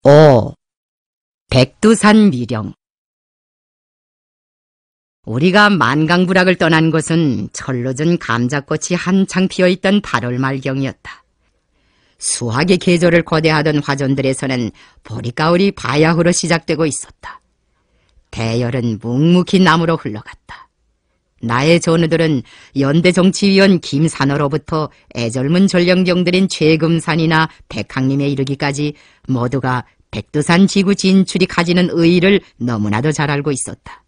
5. 백두산 미령. 우리가 만강부락을 떠난 곳은 철로진 감자꽃이 한창 피어있던 8월 말경이었다. 수확의 계절을 거대하던 화전들에서는 보리가을이 바야흐로 시작되고 있었다. 대열은 묵묵히 남으로 흘러갔다. 나의 전우들은 연대정치위원 김산호로부터 애절문 전령정들인 최금산이나 백항림에 이르기까지 모두가 백두산 지구 진출이 가지는 의의를 너무나도 잘 알고 있었다.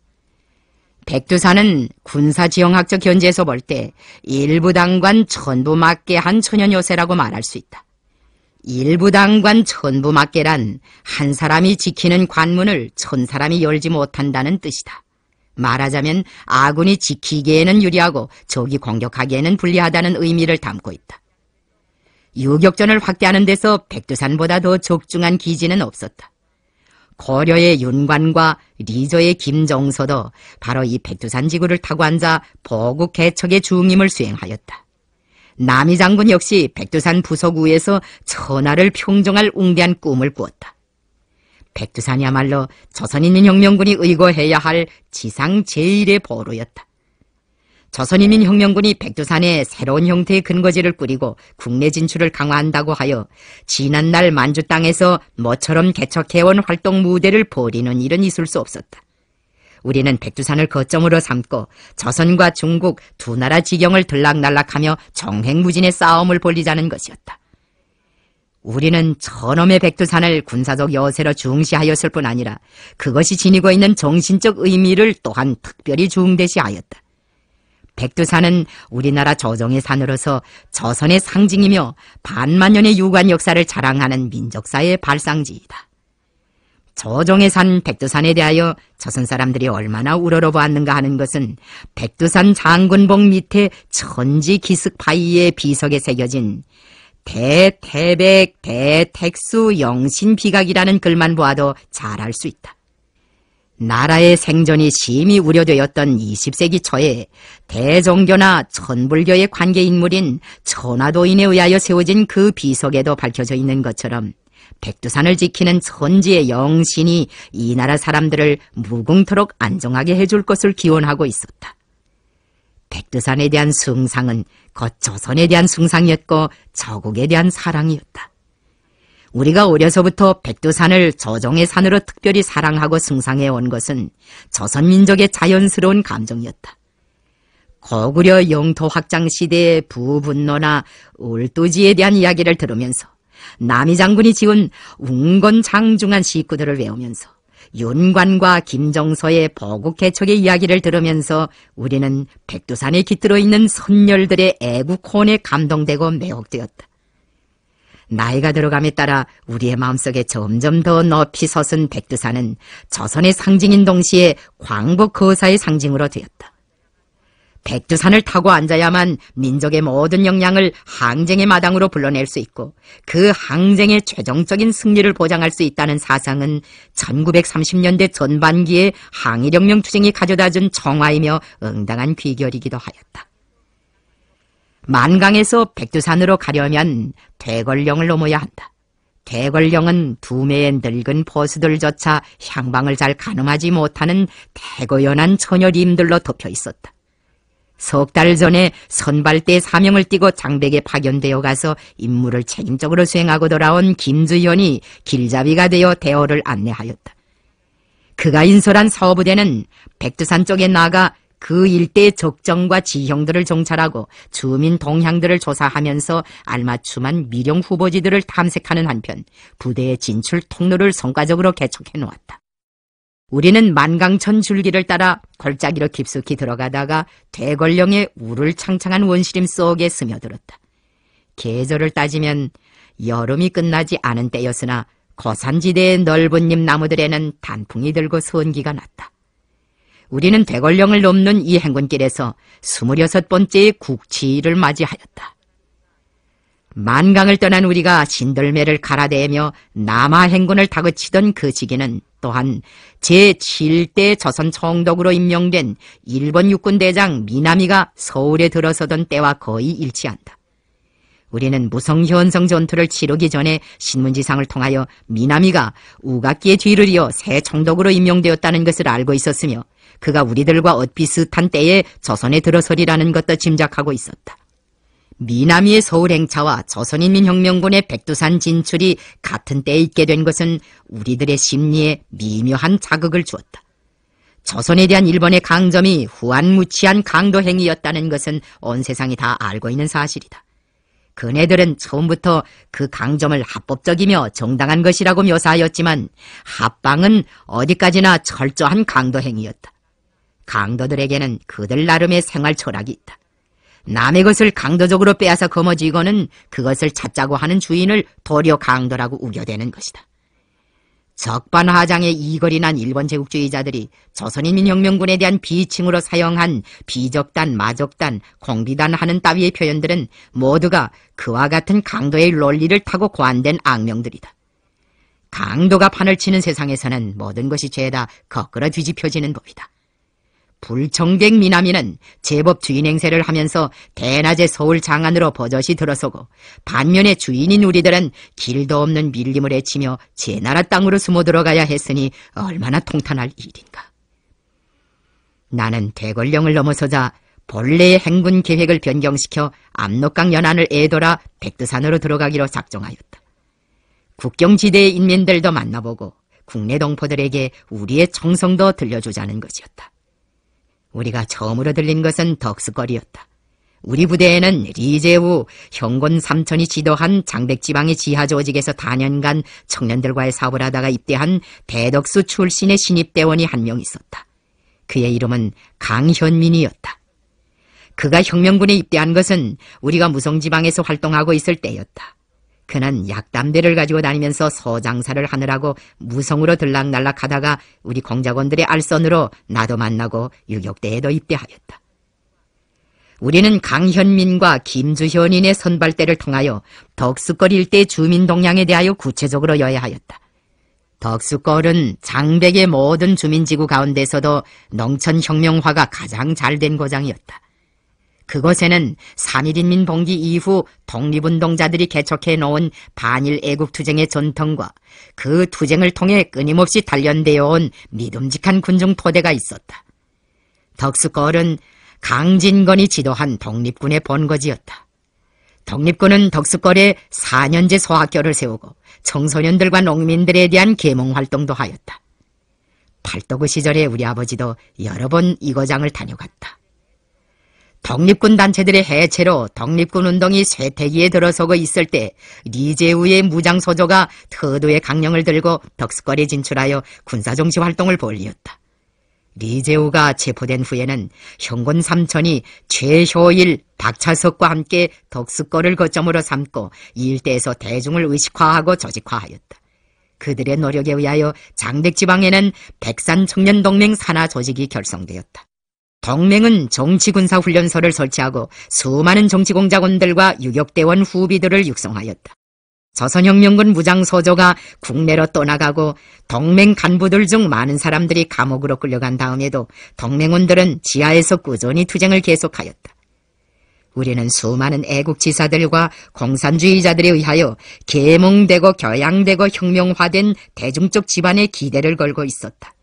백두산은 군사지형학적 견지에서 볼 때 일부당관 천부막계 한 천연요새라고 말할 수 있다. 일부당관 천부막계란 한 사람이 지키는 관문을 1000사람이 열지 못한다는 뜻이다. 말하자면 아군이 지키기에는 유리하고 적이 공격하기에는 불리하다는 의미를 담고 있다. 유격전을 확대하는 데서 백두산보다 더 적중한 기지는 없었다. 고려의 윤관과 리조의 김정서도 바로 이 백두산 지구를 타고 앉아 보국 개척의 중임을 수행하였다. 남이 장군 역시 백두산 부속우에서 천하를 평정할 웅대한 꿈을 꾸었다. 백두산이야말로 조선인민혁명군이 의거해야 할 지상 제1의 보루였다. 조선인민혁명군이 백두산에 새로운 형태의 근거지를 꾸리고 국내 진출을 강화한다고 하여 지난날 만주 땅에서 모처럼 개척해온 활동 무대를 벌이는 일은 있을 수 없었다. 우리는 백두산을 거점으로 삼고 조선과 중국 두 나라 지경을 들락날락하며 정행무진의 싸움을 벌이자는 것이었다. 우리는 저놈의 백두산을 군사적 여세로 중시하였을 뿐 아니라 그것이 지니고 있는 정신적 의미를 또한 특별히 중대시하였다. 백두산은 우리나라 조정의 산으로서 조선의 상징이며 반만년의 유관 역사를 자랑하는 민족사의 발상지이다. 조정의 산 백두산에 대하여 조선 사람들이 얼마나 우러러보았는가 하는 것은 백두산 장군봉 밑에 천지 기슭 바위의 비석에 새겨진 대태백 대택수 영신비각이라는 글만 보아도 잘 알 수 있다. 나라의 생존이 심히 우려되었던 20세기 초에 대종교나 천불교의 관계인물인 천화도인에 의하여 세워진 그 비석에도 밝혀져 있는 것처럼 백두산을 지키는 천지의 영신이 이 나라 사람들을 무궁토록 안정하게 해줄 것을 기원하고 있었다. 백두산에 대한 숭상은 곧 조선에 대한 숭상이었고 조국에 대한 사랑이었다. 우리가 어려서부터 백두산을 조정의 산으로 특별히 사랑하고 숭상해온 것은 조선민족의 자연스러운 감정이었다. 고구려 영토 확장 시대의 부분노나 울두지에 대한 이야기를 들으면서 남이 장군이 지은 웅건장중한 시구들을 외우면서 윤관과 김정서의 보국 개척의 이야기를 들으면서 우리는 백두산에 깃들어 있는 선열들의 애국혼에 감동되고 매혹되었다. 나이가 들어감에 따라 우리의 마음속에 점점 더 높이 솟은 백두산은 조선의 상징인 동시에 광복 거사의 상징으로 되었다. 백두산을 타고 앉아야만 민족의 모든 역량을 항쟁의 마당으로 불러낼 수 있고 그 항쟁의 최종적인 승리를 보장할 수 있다는 사상은 1930년대 전반기에 항일혁명 투쟁이 가져다준 정화이며 응당한 귀결이기도 하였다. 만강에서 백두산으로 가려면 대궐령을 넘어야 한다. 대궐령은 두매의 늙은 포수들조차 향방을 잘 가늠하지 못하는 대고연한 처녀림들로 덮여 있었다. 석 달 전에 선발대 사명을 띠고 장백에 파견되어 가서 임무를 책임적으로 수행하고 돌아온 김주현이 길잡이가 되어 대호를 안내하였다. 그가 인솔한 사업부대는 백두산 쪽에 나가 그 일대의 적정과 지형들을 정찰하고 주민 동향들을 조사하면서 알맞춤한 미령 후보지들을 탐색하는 한편 부대의 진출 통로를 성과적으로 개척해 놓았다. 우리는 만강천 줄기를 따라 골짜기로 깊숙이 들어가다가 대궐령의 우를 창창한 원시림 속에 스며들었다. 계절을 따지면 여름이 끝나지 않은 때였으나 고산지대의 넓은 잎 나무들에는 단풍이 들고 선기가 났다. 우리는 대궐령을 넘는 이 행군길에서 26번째의 국치를 맞이하였다. 만강을 떠난 우리가 신들매를 갈아대며 남하 행군을 다그치던 그 시기는 또한 제7대 조선 총독으로 임명된 일본 육군대장 미나미가 서울에 들어서던 때와 거의 일치한다. 우리는 무성현성 전투를 치르기 전에 신문지상을 통하여 미나미가 우각기의 뒤를 이어 새 총독으로 임명되었다는 것을 알고 있었으며 그가 우리들과 엇비슷한 때에 조선에 들어서리라는 것도 짐작하고 있었다. 미나미의 서울 행차와 조선인민혁명군의 백두산 진출이 같은 때에 있게 된 것은 우리들의 심리에 미묘한 자극을 주었다. 조선에 대한 일본의 강점이 후한무치한 강도 행위였다는 것은 온 세상이 다 알고 있는 사실이다. 그네들은 처음부터 그 강점을 합법적이며 정당한 것이라고 묘사하였지만 합방은 어디까지나 철저한 강도 행위였다. 강도들에게는 그들 나름의 생활 철학이 있다. 남의 것을 강도적으로 빼앗아 거머쥐고는 그것을 찾자고 하는 주인을 도리어 강도라고 우겨대는 것이다. 적반하장의 이거리 난 일본 제국주의자들이 조선인민혁명군에 대한 비칭으로 사용한 비적단, 마적단, 공비단 하는 따위의 표현들은 모두가 그와 같은 강도의 논리를 타고 고안된 악명들이다. 강도가 판을 치는 세상에서는 모든 것이 죄다 거꾸로 뒤집혀지는 법이다. 불청객 미나미는 제법 주인 행세를 하면서 대낮에 서울 장안으로 버젓이 들어서고 반면에 주인인 우리들은 길도 없는 밀림을 헤치며 제 나라 땅으로 숨어 들어가야 했으니 얼마나 통탄할 일인가. 나는 대궐령을 넘어서자 본래의 행군 계획을 변경시켜 압록강 연안을 에돌아 백두산으로 들어가기로 작정하였다. 국경지대의 인민들도 만나보고 국내 동포들에게 우리의 청성도 들려주자는 것이었다. 우리가 처음으로 들린 것은 덕수거리였다. 우리 부대에는 리제우 형곤 삼천이 지도한 장백지방의 지하조직에서 4년간 청년들과의 사업을 하다가 입대한 대덕수 출신의 신입대원이 한 명 있었다. 그의 이름은 강현민이었다. 그가 혁명군에 입대한 것은 우리가 무성지방에서 활동하고 있을 때였다. 그는 약담배를 가지고 다니면서 서장사를 하느라고 무성으로 들락날락하다가 우리 공작원들의 알선으로 나도 만나고 유격대에도 입대하였다. 우리는 강현민과 김주현인의 선발대를 통하여 덕수거리 일대 주민 동향에 대하여 구체적으로 여야하였다. 덕수거리는 장백의 모든 주민지구 가운데서도 농촌혁명화가 가장 잘된 고장이었다. 그곳에는 3.1인민 봉기 이후 독립운동자들이 개척해 놓은 반일 애국투쟁의 전통과 그 투쟁을 통해 끊임없이 단련되어 온 믿음직한 군중 토대가 있었다. 덕수거리는 강진건이 지도한 독립군의 본거지였다. 독립군은 덕수거리에 4년제 소학교를 세우고 청소년들과 농민들에 대한 계몽활동도 하였다. 팔도구 시절에 우리 아버지도 여러 번 이 고장을 다녀갔다. 독립군 단체들의 해체로 독립군 운동이 쇠퇴기에 들어서고 있을 때 리제우의 무장소조가 터도의 강령을 들고 덕수거리에 진출하여 군사정치 활동을 벌이었다. 리제우가 체포된 후에는 형곤 삼천이 최효일, 박차석과 함께 덕수거리를 거점으로 삼고 이 일대에서 대중을 의식화하고 조직화하였다. 그들의 노력에 의하여 장백지방에는 백산청년동맹 산하 조직이 결성되었다. 동맹은 정치군사훈련소를 설치하고 수많은 정치공작원들과 유격대원 후비들을 육성하였다. 조선혁명군 무장소조가 국내로 떠나가고 동맹 간부들 중 많은 사람들이 감옥으로 끌려간 다음에도 동맹원들은 지하에서 꾸준히 투쟁을 계속하였다. 우리는 수많은 애국지사들과 공산주의자들에 의하여 계몽되고 교양되고 혁명화된 대중적 집안에 기대를 걸고 있었다.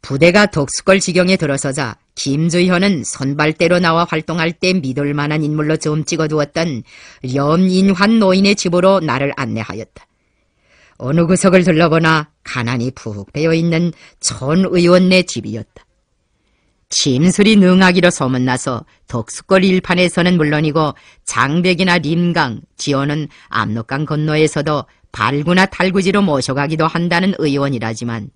부대가 덕수걸 지경에 들어서자 김주현은 선발대로 나와 활동할 때 믿을 만한 인물로 좀 찍어두었던 염인환 노인의 집으로 나를 안내하였다. 어느 구석을 둘러보나 가난이 푹 배어있는 촌 의원네 집이었다. 침술이 능하기로 소문나서 덕수걸 일판에서는 물론이고 장백이나 림강, 지호는 압록강 건너에서도 발구나 탈구지로 모셔가기도 한다는 의원이라지만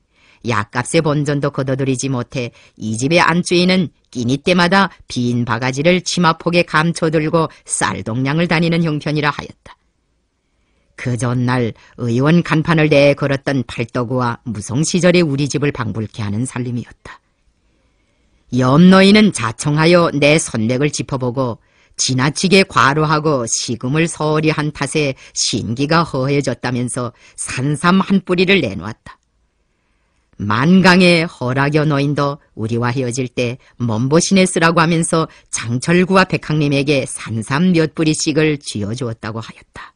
약값의 본전도 거둬들이지 못해 이 집의 안주인은 끼니 때마다 빈 바가지를 치마폭에 감춰들고 쌀동량을 다니는 형편이라 하였다. 그 전날 의원 간판을 내에 걸었던 팔도구와 무성 시절의 우리 집을 방불케 하는 살림이었다. 염노인은 자청하여 내 손맥을 짚어보고 지나치게 과로하고 식음을 소홀히 한 탓에 신기가 허해졌다면서 산삼 한 뿌리를 내놓았다. 만강의 허락여 노인도 우리와 헤어질 때 먼보신에 쓰라고 하면서 장철구와 백학님에게 산삼 몇 뿌리씩을 쥐어주었다고 하였다.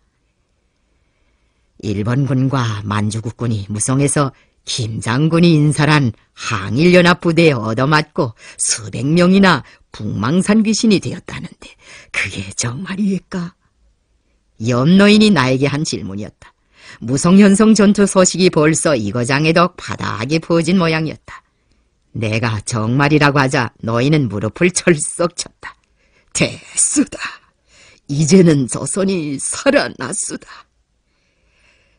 일본군과 만주국군이 무성해서 김장군이 인사한 항일연합부대에 얻어맞고 수백 명이나 북망산 귀신이 되었다는데 그게 정말이일까? 염노인이 나에게 한 질문이었다. 무성현성 전투 소식이 벌써 이거장에도 바닥에 퍼진 모양이었다. 내가 정말이라고 하자 노인은 무릎을 철썩 쳤다. 됐수다. 이제는 조선이 살아났수다.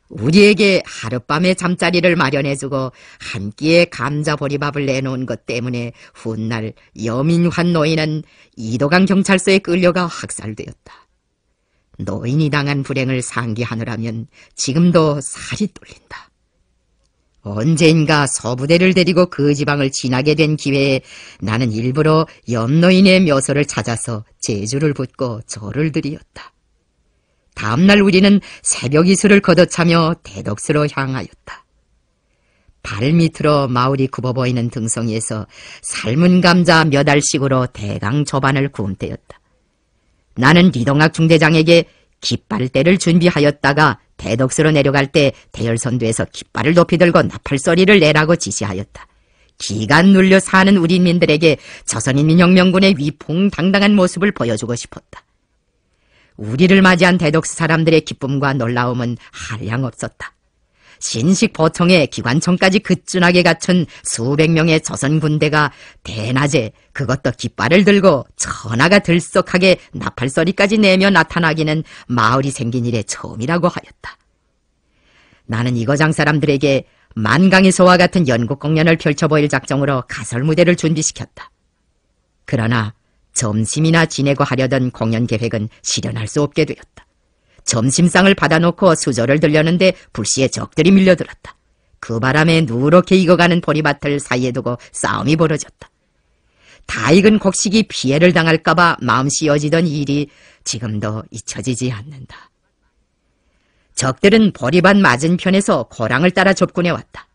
우리에게 하룻밤의 잠자리를 마련해주고 한 끼의 감자보리밥을 내놓은 것 때문에 훗날 여민환 노인은 이도강 경찰서에 끌려가 학살되었다. 노인이 당한 불행을 상기하느라면 지금도 살이 뚫린다. 언젠가 서부대를 데리고 그 지방을 지나게 된 기회에 나는 일부러 염노인의 묘소를 찾아서 제주를 붓고 절을 드리었다. 다음날 우리는 새벽 이슬을 걷어차며 대덕수로 향하였다. 발밑으로 마을이 굽어 보이는 등성이에서 삶은 감자 몇 알씩으로 대강 조반을 구운 때였다. 나는 리동학 중대장에게 깃발대를 준비하였다가 대덕수로 내려갈 때 대열선두에서 깃발을 높이 들고 나팔소리를 내라고 지시하였다. 기간 눌려 사는 우리 인민들에게 조선인민혁명군의 위풍당당한 모습을 보여주고 싶었다. 우리를 맞이한 대덕수 사람들의 기쁨과 놀라움은 한량없었다. 신식보청에 기관청까지 그쯤하게 갖춘 수백 명의 조선 군대가 대낮에 그것도 깃발을 들고 천하가 들썩하게 나팔소리까지 내며 나타나기는 마을이 생긴 이래 처음이라고 하였다. 나는 이거장 사람들에게 만강의소와 같은 연극 공연을 펼쳐보일 작정으로 가설무대를 준비시켰다. 그러나 점심이나 지내고 하려던 공연 계획은 실현할 수 없게 되었다. 점심상을 받아놓고 수저를 들려는데 불시에 적들이 밀려들었다. 그 바람에 누렇게 익어가는 보리밭을 사이에 두고 싸움이 벌어졌다. 다 익은 곡식이 피해를 당할까봐 마음 씌어지던 일이 지금도 잊혀지지 않는다. 적들은 보리밭 맞은편에서 고랑을 따라 접근해왔다.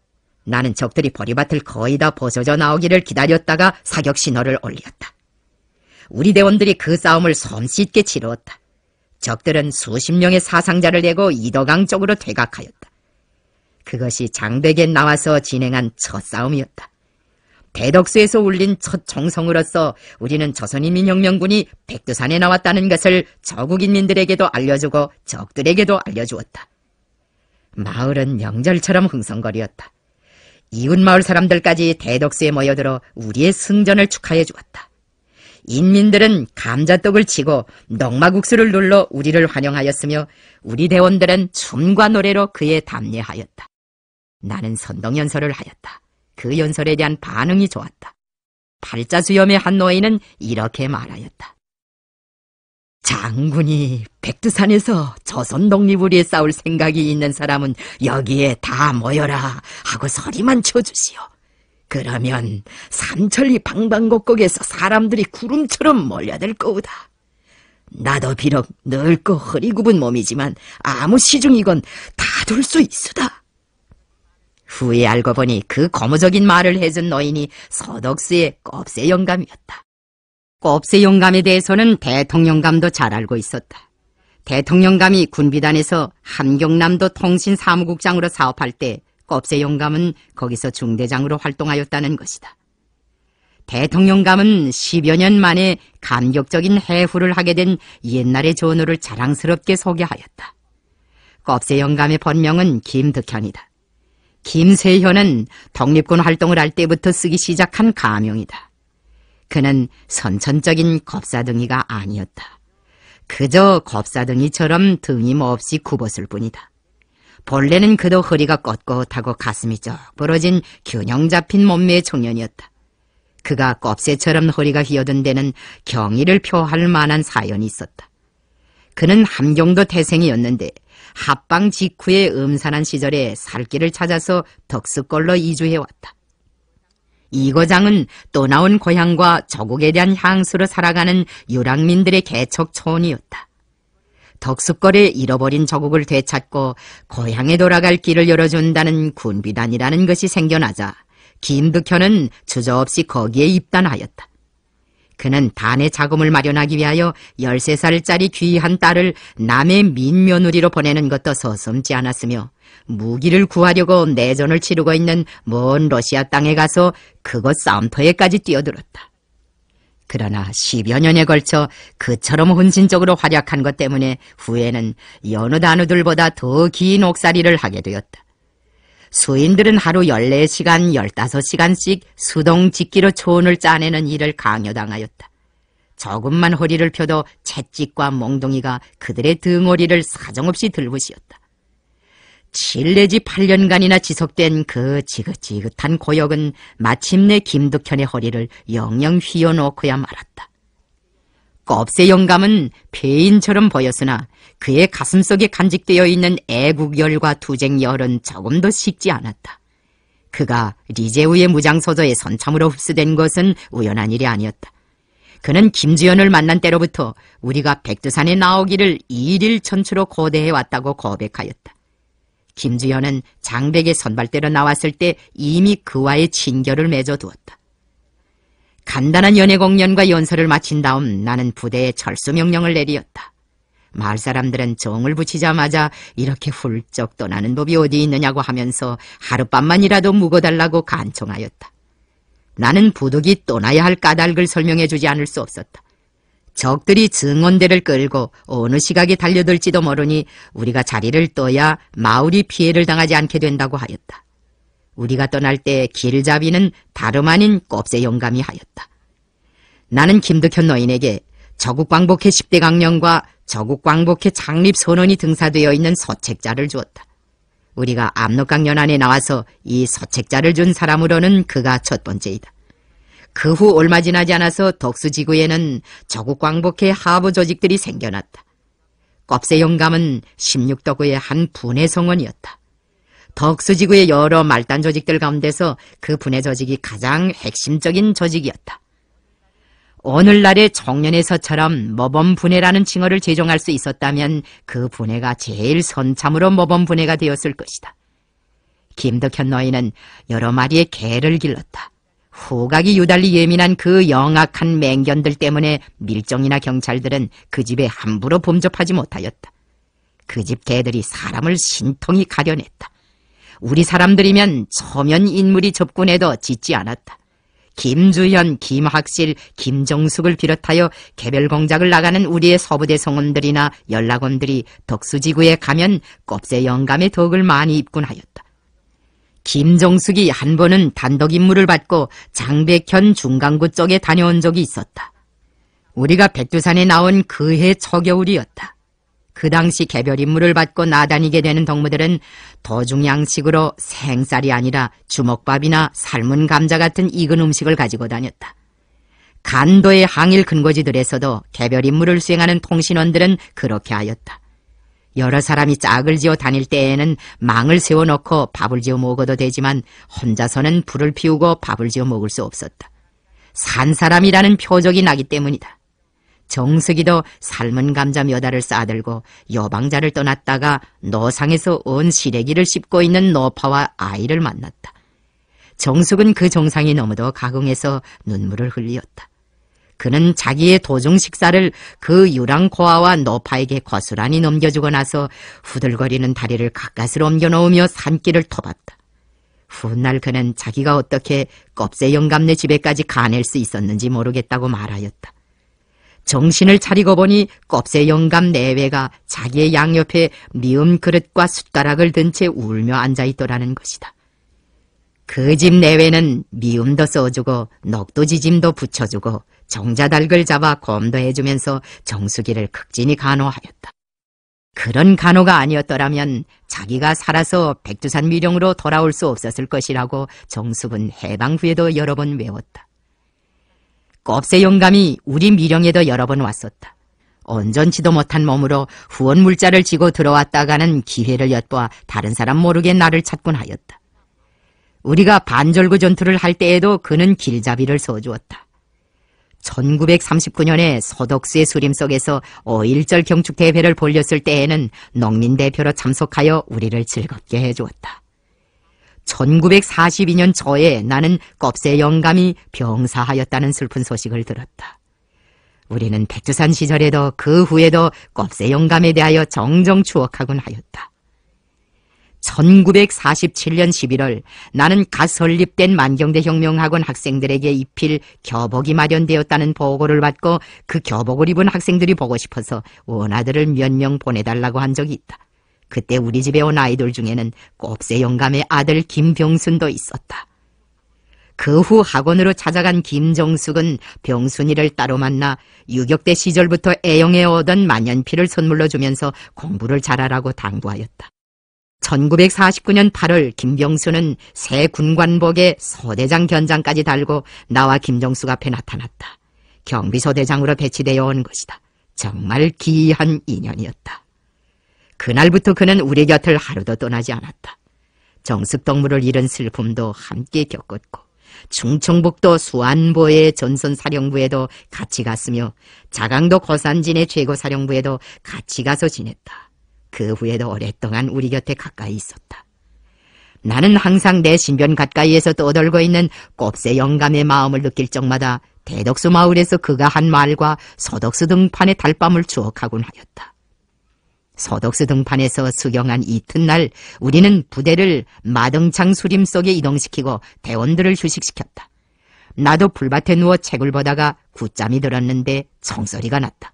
나는 적들이 보리밭을 거의 다 벗어져 나오기를 기다렸다가 사격 신호를 올렸다. 우리 대원들이 그 싸움을 솜씨있게 치루었다. 적들은 수십 명의 사상자를 내고 이도강 쪽으로 퇴각하였다. 그것이 장백에 나와서 진행한 첫 싸움이었다. 대덕수에서 울린 첫 총성으로서 우리는 조선인민혁명군이 백두산에 나왔다는 것을 저국인민들에게도 알려주고 적들에게도 알려주었다. 마을은 명절처럼 흥성거리었다. 이웃마을 사람들까지 대덕수에 모여들어 우리의 승전을 축하해 주었다. 인민들은 감자떡을 치고 녹마국수를 눌러 우리를 환영하였으며 우리 대원들은 춤과 노래로 그에 답례하였다. 나는 선동연설을 하였다. 그 연설에 대한 반응이 좋았다. 팔자수염의 한 노인은 이렇게 말하였다. 장군이 백두산에서 조선 독립을 위해 싸울 생각이 있는 사람은 여기에 다 모여라 하고 소리만 쳐주시오. 그러면 삼천리 방방곡곡에서 사람들이 구름처럼 몰려들 거우다. 나도 비록 늙고 허리 굽은 몸이지만 아무 시중이건 다 둘 수 있으다. 후에 알고 보니 그 고무적인 말을 해준 노인이 서덕수의 꼽새 영감이었다. 꼽새 영감에 대해서는 대통령감도 잘 알고 있었다. 대통령감이 군비단에서 함경남도 통신사무국장으로 사업할 때 꼽새 영감은 거기서 중대장으로 활동하였다는 것이다. 대통령감은 10여 년 만에 감격적인 해후를 하게 된 옛날의 전우를 자랑스럽게 소개하였다. 꼽새 영감의 본명은 김득현이다. 김세현은 독립군 활동을 할 때부터 쓰기 시작한 가명이다. 그는 선천적인 겁사등이가 아니었다. 그저 겁사등이처럼 등이 몹시 굽었을 뿐이다. 본래는 그도 허리가 꼿꼿하고 가슴이 쩍 벌어진 균형 잡힌 몸매의 청년이었다. 그가 꼽새처럼 허리가 휘어든 데는 경의를 표할 만한 사연이 있었다. 그는 함경도 태생이었는데 합방 직후에 음산한 시절에 살길을 찾아서 덕수골로 이주해왔다. 이거장은 떠나온 고향과 조국에 대한 향수로 살아가는 유랑민들의 개척초원이었다. 덕숫거리에 잃어버린 저국을 되찾고 고향에 돌아갈 길을 열어준다는 군비단이라는 것이 생겨나자 김득현은 주저없이 거기에 입단하였다. 그는 단의 자금을 마련하기 위하여 13살짜리 귀한 딸을 남의 민며느리로 보내는 것도 서슴지 않았으며 무기를 구하려고 내전을 치르고 있는 먼 러시아 땅에 가서 그곳 싸움터에까지 뛰어들었다. 그러나 10여 년에 걸쳐 그처럼 혼신적으로 활약한 것 때문에 후에는 여느 단우들보다 더 긴 옥살이를 하게 되었다. 수인들은 하루 14시간, 15시간씩 수동 직기로 초원을 짜내는 일을 강요당하였다. 조금만 허리를 펴도 채찍과 몽둥이가 그들의 등허리를 사정없이 들부시었다. 7 내지 8년간이나 지속된 그 지긋지긋한 고역은 마침내 김득현의 허리를 영영 휘어놓고야 말았다. 껍새 영감은 폐인처럼 보였으나 그의 가슴속에 간직되어 있는 애국열과 투쟁열은 조금 더 식지 않았다. 그가 리제우의 무장소저에 선참으로 흡수된 것은 우연한 일이 아니었다. 그는 김주연을 만난 때로부터 우리가 백두산에 나오기를 일일천추로 고대해왔다고 고백하였다. 김주연은 장백의 선발대로 나왔을 때 이미 그와의 친결을 맺어두었다. 간단한 연애 공연과 연설을 마친 다음 나는 부대에 철수 명령을 내리었다. 마을 사람들은 정을 붙이자마자 이렇게 훌쩍 떠나는 법이 어디 있느냐고 하면서 하룻밤만이라도 묵어달라고 간청하였다. 나는 부득이 떠나야 할 까닭을 설명해주지 않을 수 없었다. 적들이 증언대를 끌고 어느 시각에 달려들지도 모르니 우리가 자리를 떠야 마을이 피해를 당하지 않게 된다고 하였다. 우리가 떠날 때 길잡이는 다름 아닌 꼽새 영감이 하였다. 나는 김득현 노인에게 저국광복회 10대 강령과 저국광복회 창립 선언이 등사되어 있는 서책자를 주었다. 우리가 압록강 연안에 나와서 이 서책자를 준 사람으로는 그가 첫 번째이다. 그 후 얼마 지나지 않아서 덕수지구에는 저국광복회 하부 조직들이 생겨났다. 꼽새 영감은 16도구의 한 분해 성원이었다. 덕수지구의 여러 말단 조직들 가운데서 그 분해 조직이 가장 핵심적인 조직이었다. 오늘날의 청년에서처럼 모범분해라는 칭호를 제정할 수 있었다면 그 분해가 제일 선참으로 모범분해가 되었을 것이다. 김득현 노인은 여러 마리의 개를 길렀다. 후각이 유달리 예민한 그 영악한 맹견들 때문에 밀정이나 경찰들은 그 집에 함부로 범접하지 못하였다. 그 집 개들이 사람을 신통히 가려냈다. 우리 사람들이면 초면 인물이 접근해도 짖지 않았다. 김주현, 김학실, 김정숙을 비롯하여 개별 공작을 나가는 우리의 서부대 성원들이나 연락원들이 덕수지구에 가면 꼽새 영감의 덕을 많이 입군하였다. 김정숙이 한 번은 단독 임무를 받고 장백현 중강구 쪽에 다녀온 적이 있었다. 우리가 백두산에 나온 그해 초겨울이었다. 그 당시 개별 임무를 받고 나다니게 되는 동무들은 도중 양식으로 생쌀이 아니라 주먹밥이나 삶은 감자 같은 익은 음식을 가지고 다녔다. 간도의 항일 근거지들에서도 개별 임무를 수행하는 통신원들은 그렇게 하였다. 여러 사람이 짝을 지어 다닐 때에는 망을 세워놓고 밥을 지어 먹어도 되지만 혼자서는 불을 피우고 밥을 지어 먹을 수 없었다. 산 사람이라는 표적이 나기 때문이다. 정석이도 삶은 감자 몇 알을 싸들고 여방자를 떠났다가 노상에서 온 시래기를 씹고 있는 노파와 아이를 만났다. 정숙은 그 정상이 너무도 가공해서 눈물을 흘렸다. 그는 자기의 도중 식사를 그 유랑코아와 노파에게 고스란히 넘겨주고 나서 후들거리는 다리를 가까스로 옮겨놓으며 산길을 터봤다. 훗날 그는 자기가 어떻게 꼽새 영감네 집에까지 가낼 수 있었는지 모르겠다고 말하였다. 정신을 차리고 보니 꼽새 영감 내외가 자기의 양옆에 미음 그릇과 숟가락을 든 채 울며 앉아있더라는 것이다. 그 집 내외는 미음도 써주고 녹두지짐도 붙여주고 정자닭을 잡아 곰도 해주면서 정수기를 극진히 간호하였다. 그런 간호가 아니었더라면 자기가 살아서 백두산 미령으로 돌아올 수 없었을 것이라고 정숙은 해방 후에도 여러 번 외웠다. 꼽새 영감이 우리 미령에도 여러 번 왔었다. 온전치도 못한 몸으로 후원 물자를 지고 들어왔다가는 기회를 엿보아 다른 사람 모르게 나를 찾곤 하였다. 우리가 반절구 전투를 할 때에도 그는 길잡이를 서주었다. 1939년에 서덕수의 수림 속에서 5.1절 경축대회를 벌렸을 때에는 농민대표로 참석하여 우리를 즐겁게 해주었다. 1942년 초에 나는 껍새 영감이 병사하였다는 슬픈 소식을 들었다. 우리는 백두산 시절에도 그 후에도 껍새 영감에 대하여 정정 추억하곤 하였다. 1947년 11월 나는 갓 설립된 만경대 혁명학원 학생들에게 입힐 교복이 마련되었다는 보고를 받고 그 교복을 입은 학생들이 보고 싶어서 원아들을 몇 명 보내달라고 한 적이 있다. 그때 우리 집에 온 아이들 중에는 곱새 영감의 아들 김병순도 있었다. 그 후 학원으로 찾아간 김정숙은 병순이를 따로 만나 유격대 시절부터 애용해 오던 만년필을 선물로 주면서 공부를 잘하라고 당부하였다. 1949년 8월 김병수는 새 군관복에 소대장 견장까지 달고 나와 김정숙 앞에 나타났다. 경비소대장으로 배치되어 온 것이다. 정말 기이한 인연이었다. 그날부터 그는 우리 곁을 하루도 떠나지 않았다. 정숙동무를 잃은 슬픔도 함께 겪었고 충청북도 수안보의 전선사령부에도 같이 갔으며 자강도 고산진의 최고사령부에도 같이 가서 지냈다. 그 후에도 오랫동안 우리 곁에 가까이 있었다. 나는 항상 내 신변 가까이에서 떠돌고 있는 곱새 영감의 마음을 느낄 적마다 대덕수 마을에서 그가 한 말과 서덕수 등판의 달밤을 추억하곤 하였다. 서덕수 등판에서 수경한 이튿날 우리는 부대를 마등창 수림 속에 이동시키고 대원들을 휴식시켰다. 나도 풀밭에 누워 책을 보다가 굿잠이 들었는데 총소리가 났다.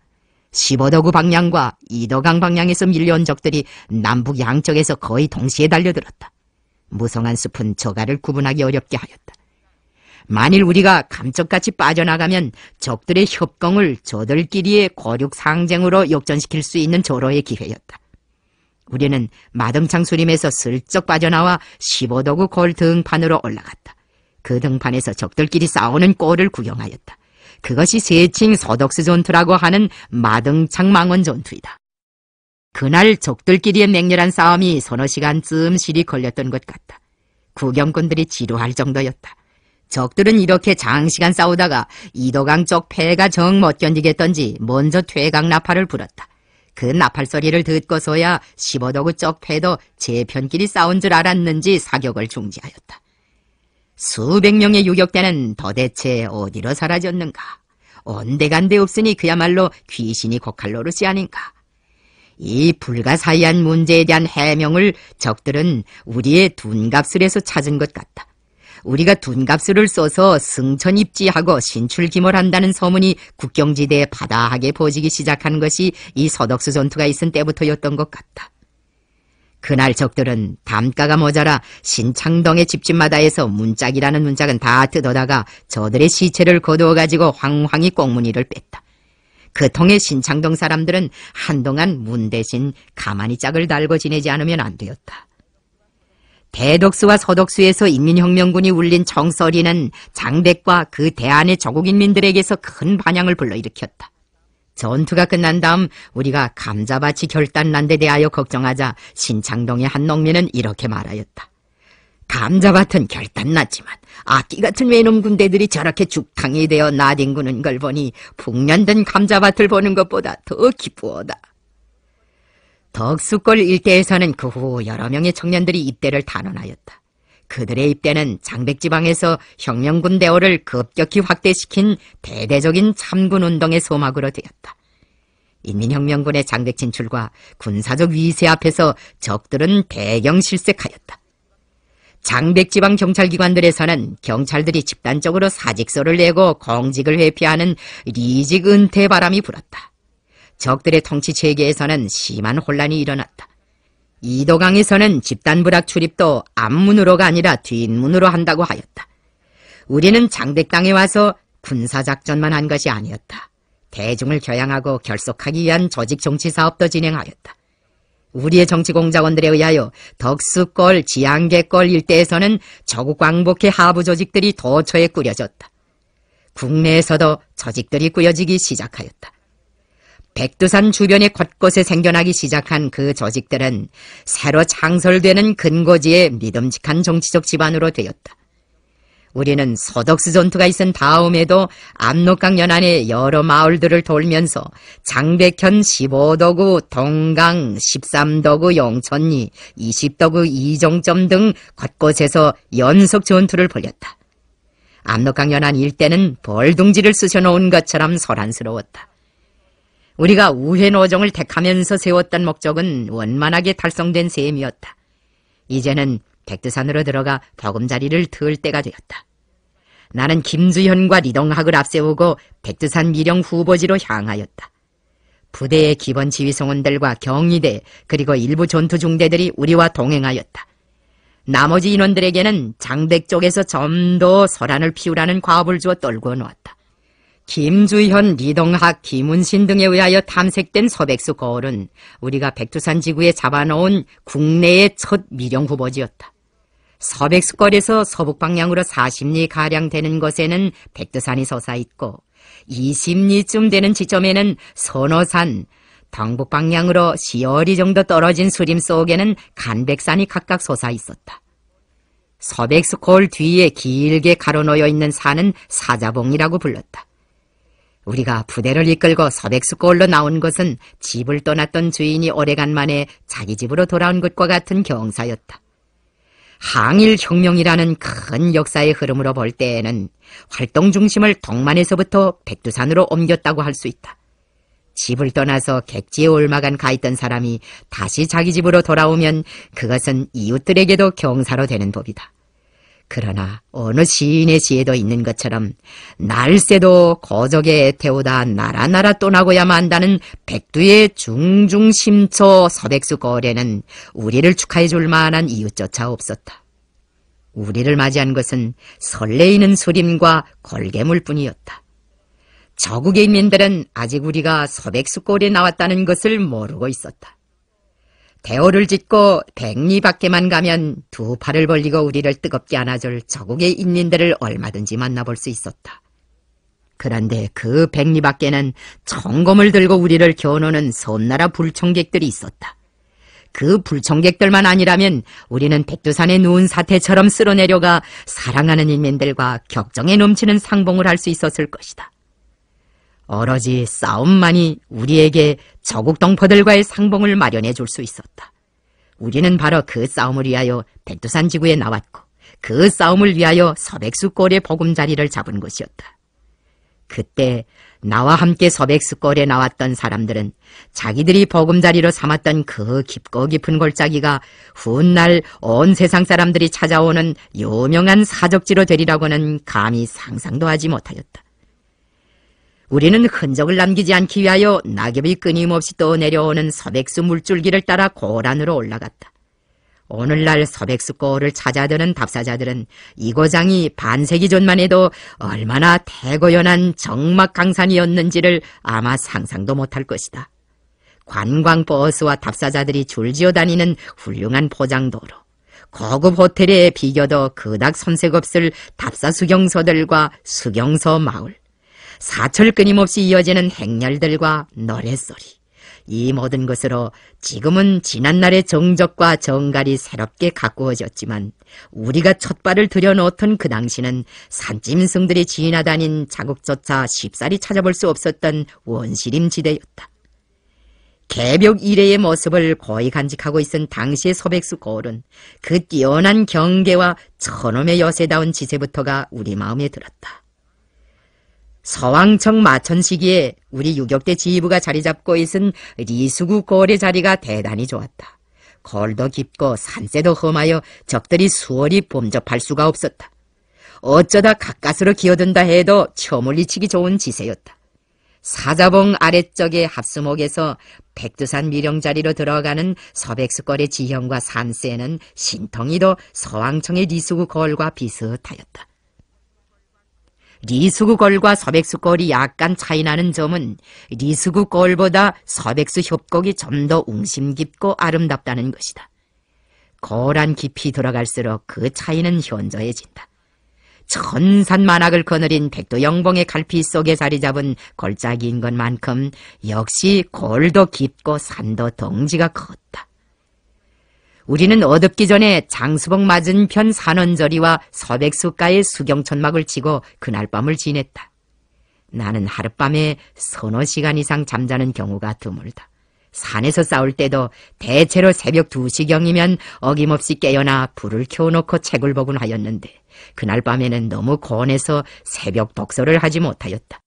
15도구 방향과 2도강 방향에서 밀려온 적들이 남북 양쪽에서 거의 동시에 달려들었다. 무성한 숲은 저가를 구분하기 어렵게 하였다. 만일 우리가 감쪽같이 빠져나가면 적들의 협공을 저들끼리의 고륙 상쟁으로 역전시킬 수 있는 절호의 기회였다. 우리는 마등창 수림에서 슬쩍 빠져나와 15도구 골 등판으로 올라갔다. 그 등판에서 적들끼리 싸우는 꼴을 구경하였다. 그것이 세칭 서덕수 전투라고 하는 마등창 망원 전투이다. 그날 적들끼리의 맹렬한 싸움이 서너 시간쯤 실이 걸렸던 것 같다. 구경꾼들이 지루할 정도였다. 적들은 이렇게 장시간 싸우다가 이도강 쪽 패가 정 못 견디겠던지 먼저 퇴강 나팔을 불었다. 그 나팔 소리를 듣고서야 15도구 쪽 패도 제 편끼리 싸운 줄 알았는지 사격을 중지하였다. 수백 명의 유격대는 도대체 어디로 사라졌는가? 온데간데 없으니 그야말로 귀신이 고칼 노릇이 아닌가? 이 불가사의한 문제에 대한 해명을 적들은 우리의 둔갑술에서 찾은 것 같다. 우리가 둔갑술을 써서 승천입지하고 신출기몰한다는 소문이 국경지대에 바다하게 퍼지기 시작한 것이 이 서덕수 전투가 있은 때부터였던 것 같다. 그날 적들은 담가가 모자라 신창동의 집집마다에서 문짝이라는 문짝은 다 뜯어다가 저들의 시체를 거두어가지고 황황히 꽁무니를 뺐다. 그 통에 신창동 사람들은 한동안 문 대신 가만히 짝을 달고 지내지 않으면 안 되었다. 대덕수와 서덕수에서 인민혁명군이 울린 총소리는 장백과 그 대안의 조국인민들에게서 큰 반향을 불러일으켰다. 전투가 끝난 다음 우리가 감자밭이 결단난 데 대하여 걱정하자 신창동의 한 농민은 이렇게 말하였다. 감자밭은 결단났지만 악기 같은 외놈 군대들이 저렇게 죽탕이 되어 나뒹구는 걸 보니 풍년된 감자밭을 보는 것보다 더 기쁘오다. 덕수골 일대에서는 그 후 여러 명의 청년들이 입대를 단원하였다. 그들의 입대는 장백지방에서 혁명군 대오를 급격히 확대시킨 대대적인 참군운동의 소막으로 되었다. 인민혁명군의 장백 진출과 군사적 위세 앞에서 적들은 대경실색하였다. 장백지방 경찰기관들에서는 경찰들이 집단적으로 사직서를 내고 공직을 회피하는 리직 은퇴 바람이 불었다. 적들의 통치체계에서는 심한 혼란이 일어났다. 이도강에서는 집단부락 출입도 앞문으로가 아니라 뒷문으로 한다고 하였다. 우리는 장백당에 와서 군사작전만 한 것이 아니었다. 대중을 교양하고 결속하기 위한 조직 정치사업도 진행하였다. 우리의 정치공작원들에 의하여 덕수골, 지안개골 일대에서는 조국 광복회 하부 조직들이 도처에 꾸려졌다. 국내에서도 조직들이 꾸려지기 시작하였다. 백두산 주변의 곳곳에 생겨나기 시작한 그 조직들은 새로 창설되는 근거지의 믿음직한 정치적 기반으로 되었다. 우리는 소덕수 전투가 있은 다음에도 압록강 연안의 여러 마을들을 돌면서 장백현 15도구, 동강 13도구, 용천리 20도구, 이종점 등 곳곳에서 연속 전투를 벌였다. 압록강 연안 일대는 벌둥지를 쑤셔놓은 것처럼 소란스러웠다. 우리가 우회노정을 택하면서 세웠던 목적은 원만하게 달성된 셈이었다. 이제는 백두산으로 들어가 보금자리를 틀 때가 되었다. 나는 김주현과 리동학을 앞세우고 백두산 미령 후보지로 향하였다. 부대의 기본 지휘성원들과 경위대 그리고 일부 전투 중대들이 우리와 동행하였다. 나머지 인원들에게는 장백 쪽에서 좀 더 소란을 피우라는 과업을 주어 떨구어 놓았다. 김주현, 리동학, 김운신 등에 의하여 탐색된 서백수 거울은 우리가 백두산 지구에 잡아놓은 국내의 첫 미령 후보지였다. 서백수거리에서 서북방향으로 40리가량 되는 곳에는 백두산이 솟아있고 20리쯤 되는 지점에는 선호산, 동북방향으로 10리 정도 떨어진 수림 속에는 간백산이 각각 솟아있었다. 서백수골 뒤에 길게 가로놓여 있는 산은 사자봉이라고 불렀다. 우리가 부대를 이끌고 서백수골로 나온 것은 집을 떠났던 주인이 오래간만에 자기 집으로 돌아온 것과 같은 경사였다. 항일혁명이라는 큰 역사의 흐름으로 볼 때에는 활동 중심을 동만에서부터 백두산으로 옮겼다고 할 수 있다. 집을 떠나서 객지에 올마간 가 있던 사람이 다시 자기 집으로 돌아오면 그것은 이웃들에게도 경사로 되는 법이다. 그러나 어느 시인의 시에도 있는 것처럼 날새도 고적에 태우다 나라 떠나고야 만다는 백두의 중중심초 서백수거울에는 우리를 축하해 줄 만한 이웃조차 없었다. 우리를 맞이한 것은 설레이는 수림과 골개물뿐이었다. 저국의 인민들은 아직 우리가 서백수골에 나왔다는 것을 모르고 있었다. 대오를 짓고 백리 밖에만 가면 두 팔을 벌리고 우리를 뜨겁게 안아줄 저국의 인민들을 얼마든지 만나볼 수 있었다. 그런데 그 백리 밖에는 총검을 들고 우리를 겨누는 섬나라 불청객들이 있었다. 그 불청객들만 아니라면 우리는 백두산의 누운 사태처럼 쓸어내려가 사랑하는 인민들과 격정에 넘치는 상봉을 할 수 있었을 것이다. 오로지 싸움만이 우리에게 저국 동포들과의 상봉을 마련해 줄 수 있었다. 우리는 바로 그 싸움을 위하여 백두산 지구에 나왔고 그 싸움을 위하여 서백수골의 보금자리를 잡은 것이었다. 그때 나와 함께 서백수골에 나왔던 사람들은 자기들이 보금자리로 삼았던 그 깊고 깊은 골짜기가 훗날 온 세상 사람들이 찾아오는 유명한 사적지로 되리라고는 감히 상상도 하지 못하였다. 우리는 흔적을 남기지 않기 위하여 낙엽이 끊임없이 떠내려오는 서백수 물줄기를 따라 고란으로 올라갔다. 오늘날 서백수골을 찾아드는 답사자들은 이 고장이 반세기 전만 해도 얼마나 대고연한 정막강산이었는지를 아마 상상도 못할 것이다. 관광버스와 답사자들이 줄지어 다니는 훌륭한 포장도로, 고급 호텔에 비교도 그닥 손색 없을 답사 수경소들과 수경소 마을, 사철 끊임없이 이어지는 행렬들과 노랫소리, 이 모든 것으로 지금은 지난날의 정적과 정갈이 새롭게 가꾸어졌지만 우리가 첫 발을 들여놓던 그 당시는 산짐승들이 지나다닌 자국조차 쉽사리 찾아볼 수 없었던 원시림지대였다. 개벽 이래의 모습을 고이 간직하고 있은 당시의 서백수거울은 그 뛰어난 경계와 천엄의 여세다운 지세부터가 우리 마음에 들었다. 서왕청 마천 시기에 우리 유격대 지휘부가 자리 잡고 있은 리수구 골의 자리가 대단히 좋았다. 골도 깊고 산세도 험하여 적들이 수월히 범접할 수가 없었다. 어쩌다 가까스로 기어든다 해도 처물리치기 좋은 지세였다. 사자봉 아래쪽의 합수목에서 백두산 미령자리로 들어가는 서백수골의 지형과 산세는 신통이도 서왕청의 리수구 골과 비슷하였다. 리수구골과 서백수골이 약간 차이나는 점은 리수구골보다 서백수 협곡이 좀 더 웅심 깊고 아름답다는 것이다. 고란 깊이 들어갈수록 그 차이는 현저해진다. 천산만악을 거느린 백두영봉의 갈피 속에 자리 잡은 골짜기인 것만큼 역시 골도 깊고 산도 덩지가 컸다. 우리는 어둡기 전에 장수복 맞은편 산원저리와 서백숫가에 수경천막을 치고 그날 밤을 지냈다. 나는 하룻밤에 서너 시간 이상 잠자는 경우가 드물다. 산에서 싸울 때도 대체로 새벽 2시경이면 어김없이 깨어나 불을 켜놓고 책을 보곤 하였는데 그날 밤에는 너무 고온해서 새벽 독서를 하지 못하였다.